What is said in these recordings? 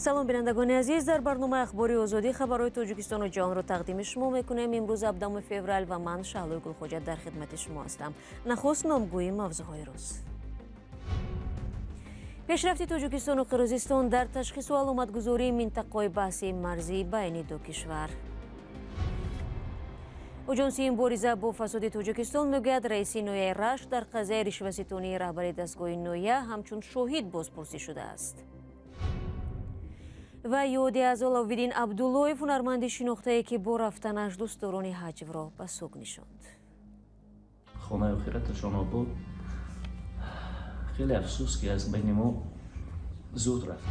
салом бинандагони азиз, дар барномаи ахбори озодӣ хабарҳои тоҷикистону ҷаҳонро тақдими шумо мекунем. имрӯз 17 феврал ва ман Шаҳлои Гулхоҷа дар хидмати шумо ҳастам. нахуст номгӯи мавзӯъҳои рӯз. пешрафти тоҷикистону қирғизистон дар ташхису аломатгузории минтақаҳои баҳси марзӣ байни ду кишвар. оҷонсии мубориза бо фасоди тоҷикистон мегӯяд раиси ноияи рашт дар қазияи ришваситонии раҳбари дастгоҳи ноия ҳамчун шоҳид бозпурсӣ шудааст. ва ёди аз Аловиддин Абдуллоев, ҳунарманди шинохтае ки бо рафтанаш дӯстдорони ҳаҷвро ба суг нишонд. хонаи охираташон обод. хеле афсӯс ки аз байни мо зуд рафт.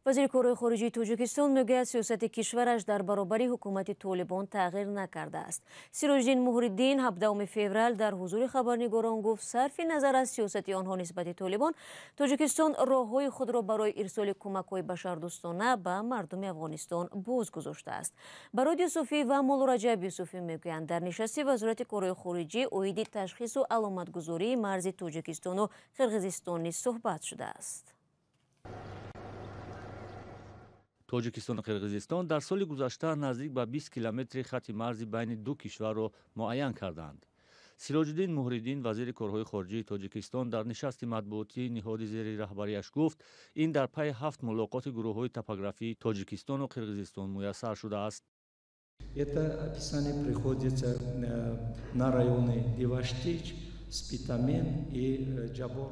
вазири корҳои хориҷии тоҷикистон мегӯяд сиёсати кишвараш дар баробари ҳукумати Толибон тағйир накардааст. Сироҷиддин Муҳриддин 17 феврал дар ҳузури хабарнигорон гуфт, сарфи назар аз сиёсати онҳо нисбати Толибон, Тоҷикистон роҳҳои худро барои ирсоли кӯмакҳои башардӯстона ба мардуми Афғонистон боз гузоштааст. Барод Юсуфӣ ва Молу Раҷаб Юсуфӣ мегӯянд, дар нишасти вазорати корҳои хориҷӣ оиди ташхису аломатгузории марзи Тоҷикистону Қирғизистон низ суҳбат шудааст. тоҷикистону қирғизистон дар соли гузашта наздик ба 20 километри хатти марзи байни ду кишварро муайян карданд. Сироҷиддин Муҳриддин, вазири корҳои хориҷии Тоҷикистон, дар нишасти матбуотии ниҳоди зери раҳбарияш гуфт, ин дар пайи 7 мулоқоти гурӯҳҳои топографии Тоҷикистону Қирғизистон муяссар шудааст. Это описание приходится на районы Деваштич, Спитамен и Ҷабор.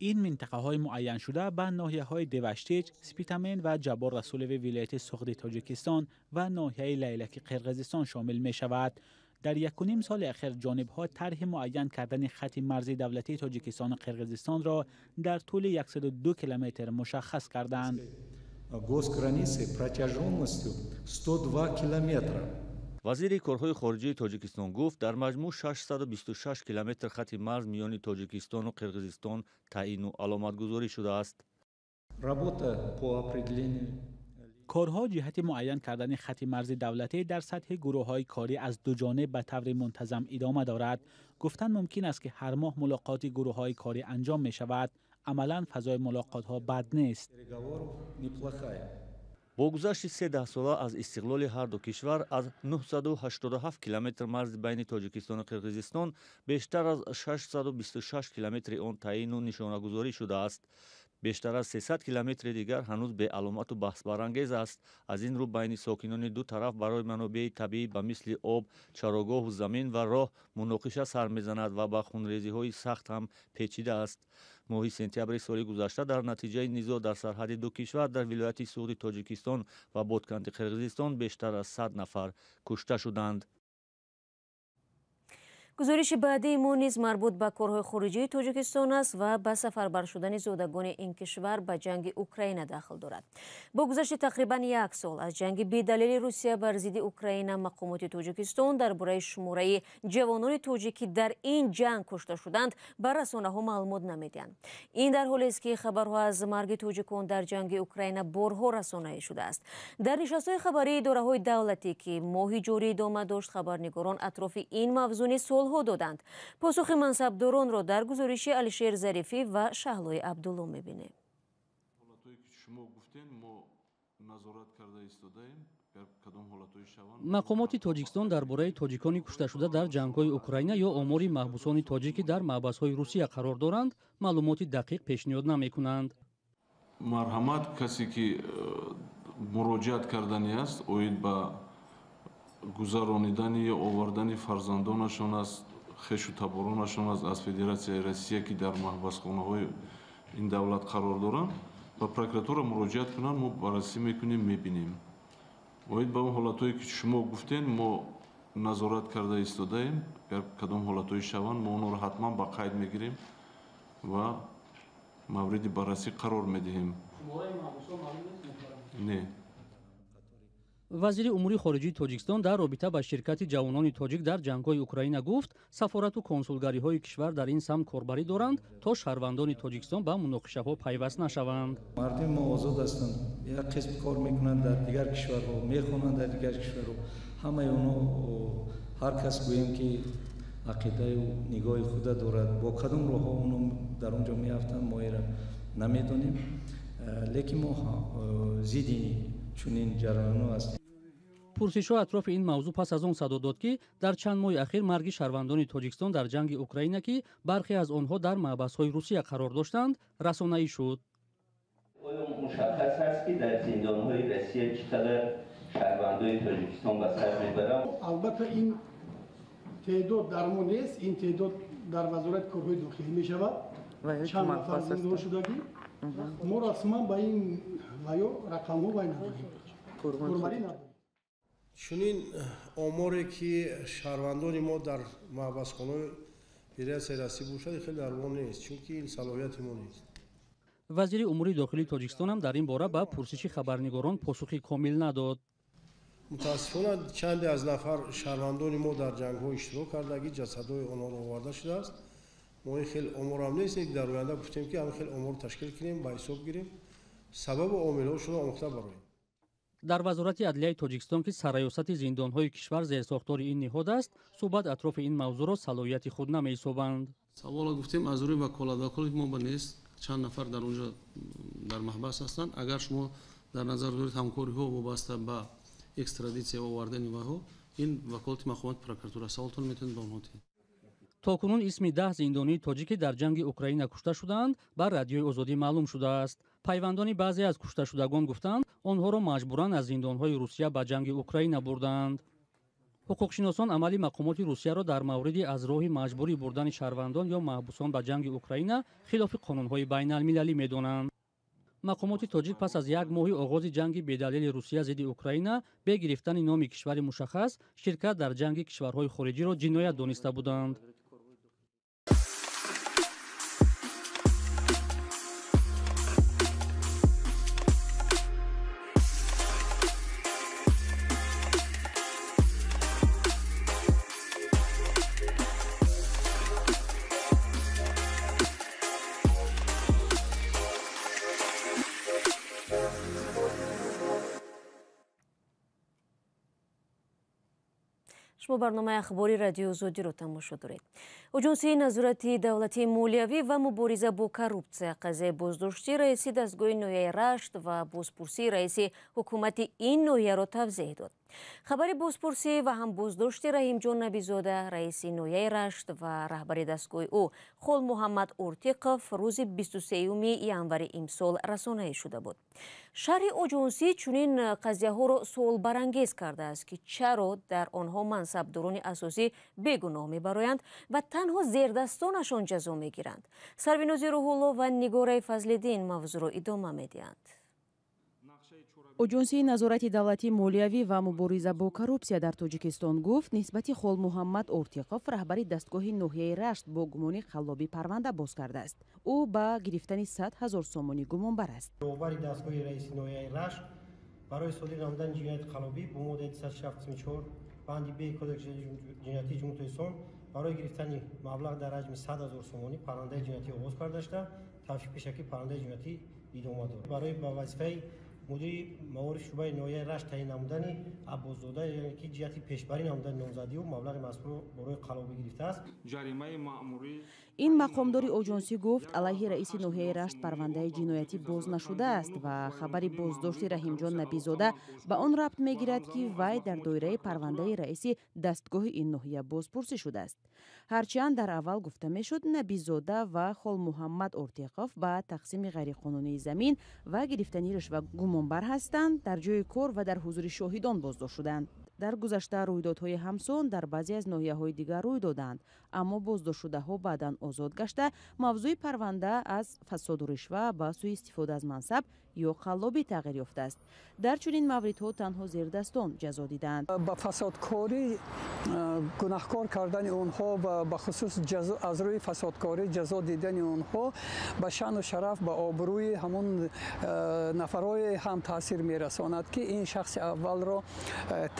این منطقه های معین شده به ناحیه های دوشتیج، سپیتامن و جبار رسولوی ولایت سغدی تاجیکستان و ناحیه لیلک قرقیزستان شامل می شود. در 1.5 سال اخیر جانب ها طرح معین کردن خط مرزی دولتی تاجیکستان و قرقیزستان را در طول 102 کیلومتر مشخص کردند. Госграницы протяженностью 102 километра. вазири корҳои хориҷии Тоҷикистон гуфт, дар маҷмӯъ 626 километр хатти марз миёни Тоҷикистону Қирғизистон таъину аломатгузорӣ шудааст. Работа по определению کارها جهت معین کردن خط مرزی دولتی در سطح گروه‌های کاری از دو جانب به طور منتظم ادامه دارد. گفتن ممکن است که هر ماه ملاقات گروه‌های کاری انجام می شود. عملاً فضای ملاقات‌ها بد نیست. бо гузашти 13 сола аз истиқлоли ҳарду кишвар аз 987 километр марзи байни Тоҷикистону Қирғизистон бештар аз 626 километри он таъину нишонагузорӣ шудааст. бештар аз 300 километри дигар ҳанӯз беаломату баҳсбарангез аст. аз ин рӯ байни сокинони ду тараф барои манобеи табиӣ ба мисли об, чарогоҳу замин ва роҳ муноқиша сар мезанад ва ба хунрезиҳои сахт ҳам печида аст. моҳи сентябри соли гузашта дар натиҷаи низоъ дар сарҳади ду кишвар дар вилояти суғди Тоҷикистон ва Бодканти Қирғизистон бештар аз 100 нафар кушта шуданд. гузориши баъдии мо низ марбут ба корҳои хориҷии Тоҷикистон аст ва ба сафарбар шудани зодагони ин кишвар ба ҷанги Украина дахл дорад. бо гузашти тақрибан 1 сол аз ҷанги бедалели Русия бар зидди Украина, мақомоти Тоҷикистон дар бораи шумораи ҷавонони тоҷик ки дар ин ҷанг кушта шуданд ба расонаҳо маълумот намедиҳанд. ин дар ҳолест ки хабарҳо аз марги тоҷикон дар ҷанги Украина борҳо расонаӣ шудааст. дар нишастҳои хабарии идораҳои давлатӣ ки моҳи ҷорӣ идома дошт, хабарнигорон атрофи ин мавзӯъ низ солҳо доданд. посухи мансабдоронро дар гузориши Алишер Зарифӣ ва Шаҳлои Абдулло мебинем. мақомоти Тоҷикистон дар бораи тоҷикони кушташуда дар ҷангҳои Украина ё омори маҳбусони тоҷик ки дар маъбасҳои Русия қарор доранд, маълумоти дақиқ пешниҳод намекунанд. марҳамат касе ки муроҷиат кардани аст оид ба гузаронидани ё овардани фарзандонашон аст, хешу таборонашон аст аз Федератсияи Россия ки дар маҳбасхонаҳои ин давлат қарор доранд, ба прокуратура муроҷиат кунанд, мо баррасӣ мекунем, мебинем. оид ба он ҳолатҳое ки шумо гуфтен, мо назорат карда истодаем. агар кадом ҳолатҳое шаванд, мо онро ҳатман ба қайд мегирем ва мавриди баррасӣ қарор медиҳем. не вазири умури хориҷии Тоҷикистон дар робита ба ширкати ҷавонони тоҷик дар ҷангҳои Украина гуфт, сафорату консулгариҳои кишвар дар ин самт корбарӣ доранд, то шаҳрвандони Тоҷикистон ба муноқишаҳо пайваст нашаванд. мардуми мо озод ҳастанд, як қисм кор мекунанд дар дигар кишварҳо, мехонанд дар дигар кишварҳо. ҳамаи онҳо ҳар кас гӯем ки ақидаю нигоҳи худа дорад. бо кадом роҳҳо онҳо дар он ҷо меафтанд, моира намедонем, лекин мо зидди чунин ҷараёнҳо ҳастем. пурсишҳо атрофи ин мавзӯъ пас аз он садо дод ки дар чанд моҳи ахир марги шаҳрвандони тоҷикистон дар ҷанги Украина ки бархе аз онҳо дар маҳбасҳои Русия қарор доштанд, расонаӣ шуд. оё мушаххас ҳаст ки дар зиндонҳои Россия чӣ қадар шаҳрвандои Тоҷикистон ба сар мебаранд? албатта ин теъдод дар мо нест, ин теъдод дар вазорати корҳои дохилӣ мешавад. чанд нафар зиндон шудагӣ. мо расман ба ин ваё рақамҳо вай надорем. курбарӣ надорем. чунин оморе ки шаҳрвандони мо дар маҳбасхонаҳои федератсияи Россия бошад хеле равон нест, чунки ин салоҳияти мо нест. вазири умури дохилии Тоҷикистон ҳам дар ин бора ба пурсиши хабарнигорон посухи комил надод. мутаассифона чанде аз нафар шаҳрвандони мо дар ҷангҳо иштирок кардагӣ ҷасадҳои онҳоро оварда шудааст. мо ин хел оморам нест, дар оянда гуфтем ки ҳамин хел омор ташкил кунем, ба ҳисоб гирем, сабабу омилҳошро омӯхта бароем. дар вазорати адлияи Тоҷикистон ки сарраёсати зиндонҳои кишвар зерсохтори ин ниҳод аст, суҳбат атрофи ин мавзӯъро салоҳияти худ намеҳисобанд. савола гуфтем аз рӯи ваколатваколати мо ба нест чанд нафар дар онҷо дар маҳбас ҳастанд. агар шумо дар назар доред ҳамкориҳо вобаста ба экстрадитсия овардани ваҳо, ин ваколати мақомати прокуратура саволтон метавонед ба онҳо диҳед. токунун исми 10 зиндонии тоҷик ки дар ҷанги Украина кушта шуданд ба радиои озодӣ маълум шудааст. пайвандони баъзе аз кушташудагон гуфтанд онҳоро маҷбуран аз зиндонҳои Русия ба ҷанги Украина бурданд. ҳуқуқшиносон амали мақомоти Русияро дар мавриди аз роҳи маҷбурӣ бурдани шаҳрвандон ё маҳбусон ба ҷанги Украина хилофи қонунҳои байналмилалӣ медонанд. мақомоти тоҷик пас аз як моҳи оғози ҷанги бедалели Русия зидди Украина бе гирифтани номи кишвари мушаххас ширкат дар ҷанги кишварҳои хориҷиро ҷиноят дониста буданд. шумо барномаи ахбори радиои озодиро тамошо доред. аҷонсияи назорати давлатии молиявӣ ва мубориза бо коррупсия қазияи боздоштии раиси дастгоҳи ноҳияи Рашт ва бозпурсии раиси ҳукумати ин ноҳияро тавзеҳ дод. хабари бозпурсӣ ва ҳам боздошти Раҳимҷон Набизода, раиси ноҳияи Рашт ва раҳбари дастгоҳи ӯ Хол Муҳаммад Ортиқов рӯзи 23 январи имсол расонаӣ шуда буд. шарҳи аҷонсӣ чунин қазияҳоро суолбарангез кардааст ки чаро дар онҳо мансабдорони асосӣ бегуноҳ мебароянд ва танҳо зердастонашон ҷазо мегиранд. Сарвинози Рӯҳулло ва Нигораи Фазлиддин мавзӯъро идома медиҳанд. аҷонсияи назорати давлатии молиявӣ ва мубориза бо коррупсия дар Тоҷикистон гуфт нисбати Хол Муҳаммад Ортиқов раҳбари дастгоҳи ноҳияи Рашт бо гумони қаллобӣ парванда боз кардааст. ӯ ба гирифтани 100 000 сомонӣ гумонбар аст. роҳбари дастгоҳи раиси ноҳияи Рашт барои соdir намудани ҷинояти қаллобӣ бо моддаи 264 банди б кодекси ҷиноятии ҷумҳурии Тоҷикистон барои гирифтани маблағ дар ҳаҷми 100 000 сомонӣ паррандаи ҷиноятӣ оғоз карда шуда тавфиқ пешакӣ паррандаи ҷиноятӣ идома дод. барои ба вазифаи мудири маориф шӯъбаи ноҳияи Рашт таъин намудани Аббозода яъне ки ҷиҳати пешбарӣ намудани номзадию маблағи мазкурро барои қаллобӣ гирифтааст. ҷаримаи маъмурӣ ин мақомдори аҷонсӣ гуфт алайҳи раиси ноҳияи Рашт парвандаи ҷиноятӣ боз нашудааст ва хабари боздошти Раҳимҷон Набизода ба он рабт мегирад ки вай дар доираи парвандаи раиси дастгоҳи ин ноҳия бозпурсӣ шудааст. ҳарчанд дар аввал гуфта мешуд Набизода ва Хол Муҳаммад Ортиқов ба тақсими ғайриқонунии замин ва гирифтани ришва гумонбар ҳастанд, дар ҷои кор ва дар ҳузури шоҳидон боздошт шуданд. дар гузашта рӯйдодҳои ҳамсон дар баъзе аз ноҳияҳои дигар рӯй доданд, аммо боздоштшудаҳо баъдан озод гашта мавзӯи парванда аз фасоду ришва ба сӯистифода аз мансаб ё қаллобӣ тағйир ёфтааст. дар чунин мавридҳо танҳо зердастон ҷазо диданд. ба фасодкорӣ гунаҳкор кардани онҳо ва ба хусус аз рӯи фасодкорӣ ҷазо дидани онҳо ба шаъну шараф ба обрӯи ҳамон нафарҳое ҳам таъсир мерасонад ки ин шахси аввалро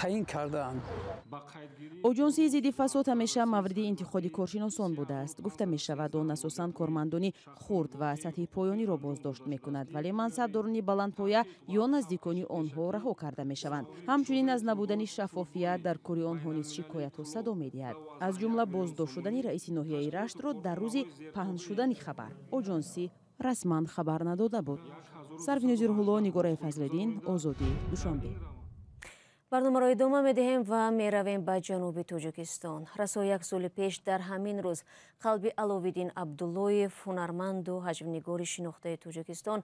таъин кардаанд. аҷонсии зидди фасод ҳамеша мавриди интиқоди коршиносон будааст. гуфта мешавад он асосан кормандони хурд ва сатҳи поёниро боздошт мекунад, вале мансабдорони баландпоя ё наздикони онҳо раҳо карда мешаванд. ҳамчунин аз набудани шаффофият дар кори онҳо низ шикоятҳо садо медиҳад. аз ҷумла боздошт шудани раиси ноҳияи Раштро дар рӯзи паҳн шудани хабар аҷонсӣ расман хабар надода буд. Сарвинуз Рухулло, Нигораи Фазлиддин, Озодӣ, Душанбе. барномаро идома медиҳем ва меравем ба ҷануби Тоҷикистон. Расо як соли пеш дар ҳамин рӯз қалби Аловиддин Абдуллоев, ҳунарманду ҳаҷвнигори шинохтаи Тоҷикистон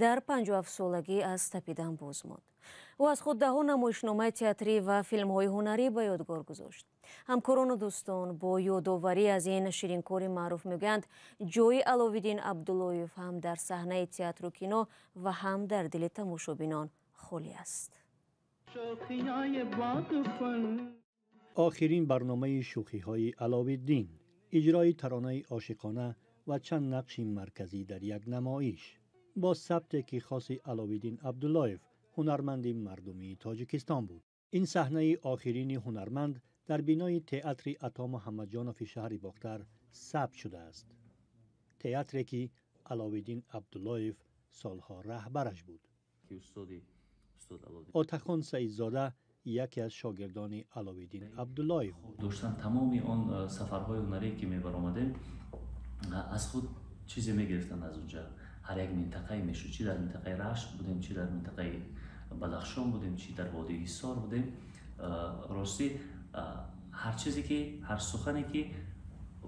дар 57-солагӣ аз тапидан боз монд. ӯ аз худ даҳо намоишномаи театрӣ ва филмҳои ҳунарӣ ба ёдгор гузошт. ҳамкорону дӯстон бо ёдоварӣ аз ин ширинкори маъруф мегӯянд, ҷои Аловиддин Абдуллоев ҳам дар саҳнаи театру кино ва ҳам дар дили тамошобинон холӣ аст. آخرین برنامه شوخی‌های علاوالدین، اجرای ترانه عاشقانه و چند نقش مرکزی در یک نمایش با ثبت که خاص علاوالدین عبداللهیف، هنرمند مردمی تاجیکستان بود. این صحنه آخرین هنرمند در بینای تئاتر عطا محمدجانوف شهر باختر ثبت شده است. تئاتری که علاوالدین عبداللهیف سالها رهبرش بود. آتاخان سعیدزاده یکی از شاگردان علاوالدین عبداللهیف بود. داشتن تمامی آن سفرهای هنری که می‌برآمدیم از خود چیزی می‌گرفتن از اونجا. هر یک منطقه میشد، چی در منطقه رشت بودیم، چی در منطقه بدخشان بودیم، چی در وادی حصار بودیم. راستی هر چیزی که هر سخنی که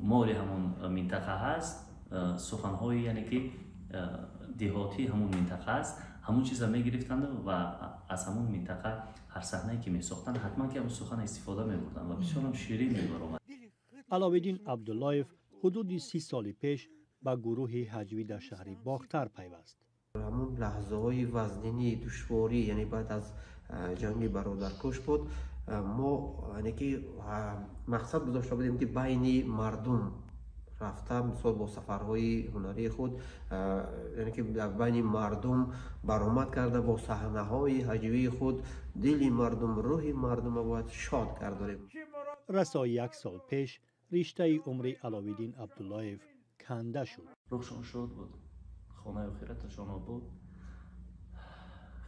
مال همون منطقه هست، سخن‌های یعنی که دهاتی همون منطقه است، همون چیزا میگرفتند و از همون منطقه هر صحنه‌ای که میساختن حتما که همون سخن استفاده میبردن و بسیار هم شیرین میبرآمد. علاوالدین عبداللهیف حدود 30 سال پیش به گروه هجوی در شهر باختر پیوست. همون لحظه های وزنینی دشواری، یعنی بعد از جنگ برادرکش بود، ما یعنی که مقصد گذاشته بودیم که بین مردم رفتم، مثلا با سفرهای هنری خود یعنی که بین مردم برآمد کرده، با صحنه های هجوی خود دل مردم، روح مردم را باید شاد کردیم. رسا یک سال پیش رشته عمر علاوالدین عبداللهیف کنده شد. روشان شد بود، خانه آخرتشان بود.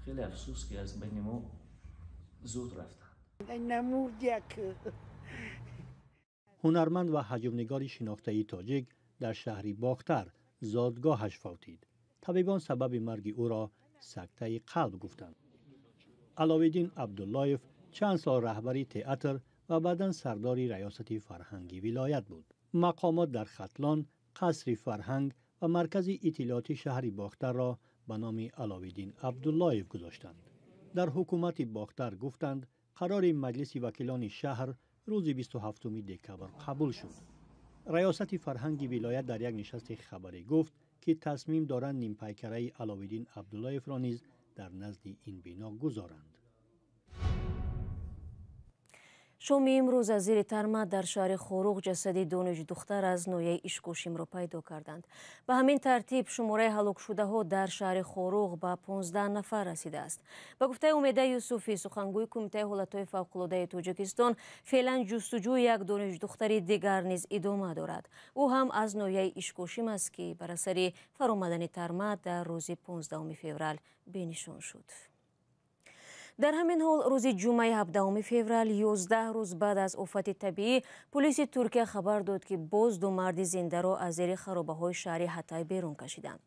خیلی افسوس که از بین ما زود رفتن. هنرمند و هجومنگار شناخته تاجیک در شهر باختر زادگاهش فوتید. طبیبان سبب مرگ او را سکته قلب گفتند. علاوالدین عبداللهیف چند سال رهبری تئاتر و بعداً سردار ریاست فرهنگی ولایت بود. مقامات در ختلان، قصر فرهنگ و مرکز اطلاعاتی شهر باختر را به نام علاوالدین عبداللهیف گذاشتند. در حکومت باختر گفتند قرار مجلس وکیلان شهر روز 27 دکبر قبول شد. ریاست فرهنگی ولایت در یک نشست خبری گفت که تصمیم دارند نیم پیکره علاوالدین عبداللهیف را نیز در نزد این بنا گذارند. شومی امروز از زیر ترمه در شهر خوروغ جسدی دانش دختر از نوعی اشکوشیم را پیدا کردند. به همین ترتیب شماره هلاک شده ها در شهر خوروغ به 15 نفر رسیده است. به گفته امیده یوسفی، سخنگوی کمیته حالتهای فوق‌العاده تاجیکستان، فعلا جستجوی یک دانش دختری دیگر نیز ادامه دارد. او هم از نوعی اشکوشیم است که بر اثر فرآمدن ترمه در روز 15 فوریه بنشان شد. در همین حال روز جمعه 17 فوریه 11 روز بعد از آفت طبیعی، پلیس ترکیه خبر داد که باز دو مرد زنده را از زیر خرابه‌های شهر حطای بیرون کشیدند.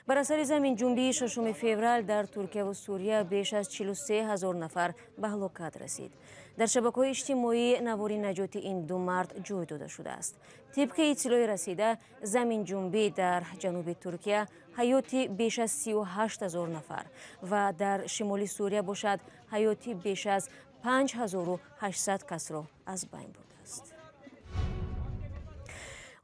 بر اثر زمین جنبی 6 فوریه در ترکیه و سوریه بیش از 43,000 نفر به هلاکت رسید. در شبکه‌های اجتماعی نواری نجاتی این دو مرد جای داده شده است. طبق اطلاع رسیده، زمین جنبی در جنوب ترکیه حیاتی بیش از 38,000 نفر و در شمال سوریه باشد حیاتی بیش از 5,800 کس را از بین برده است.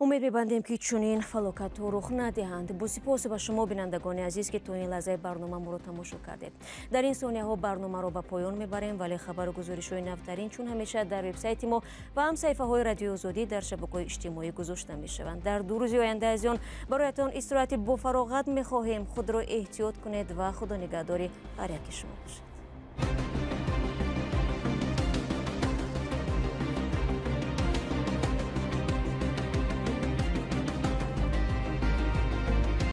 امید می‌بندیم که چنین فلاکت‌ها رخ ندهند. با سپاس به شما بینندگان عزیز که تا این لحظه برنامه ما را تماشا کردید. در این ثانیه‌ها برنامه را به پایان می‌بریم، ولی خبر و گزارش‌های نوترین چون همیشه در وبسایت ما و هم صفحه‌های رادیو آزادی در شبکه‌های اجتماعی گذاشته می‌شوند. در دو روز آینده از آن برایتان استراحت با فراغت می‌خواهیم. خود را احتیاط کنید و خدا نگهدار هر یک شما باشد.